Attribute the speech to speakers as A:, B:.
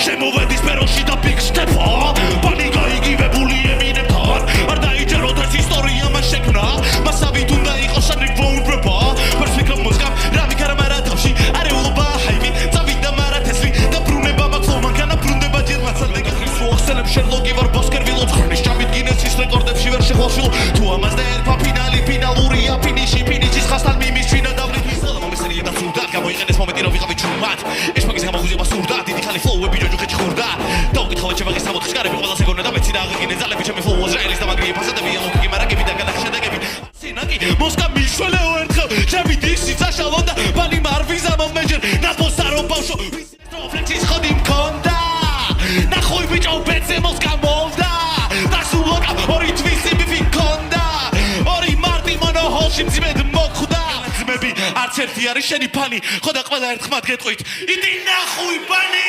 A: შემოვედის პეროში და ბიგსტეფა პანიკა იგივებული ემინებთან არ დაიჯეროთ ეს ისტორია მას შექმნა მასავით უნდა იყოს ან რიფოუნბრება პერსფიქრა მოზგამ რამი კარამარა თავში არეულობა ჰაივი წავიდა მარა თესლი და ბრუნება მაქსო მანქანა ბრუნდება ჯერმაცალე გახრის უახსენებ შერლოკი ვარ ბოსკერვილოც ხრნის ჭამით გინესის რეკორდებში ვერ შეხვალშილო თუ ამას და ერქვა ფინალი ფინალურია ფინიში ფინიშის ხასთან მიმის ჩვინა დავრით ისოლა მომესერია და სურდად გამოიყენეს მომენტი რომ ვიღავი ჩუმად ეს მაგის გამოგვიზება სურდად დიდი ხალი ფლოუები ჯოჯოხეთში ხურდა დაუკითხავად შემაგის სამოთხის კარები ყველას ეგონა და მეცი და აღგინე ზალები ჩემი ფლოუ აზრაელის და მაგრია ფასადები ელოქი მარაგები და გალახი შედეგები სინაკი მოსკა მიშველეო ერთხელ ჩემი დისი წაშალო და ბანი მარვიზა მომეჯერ ნაპოსა რომ ბავშვო ფლექსის ხოდი მქონდა ნახოი ბიჭო ბეცე მოსკა მოვდა და სულოკა ორი თვისი მიფი მქონდა ორი მარტი მონო ჰოლში მძიმედ მოხვდა ძმები არც ერთი არის შენი ფანი ხო და ყველა ერთხმად გეტყვით იდი ნახუი ბანი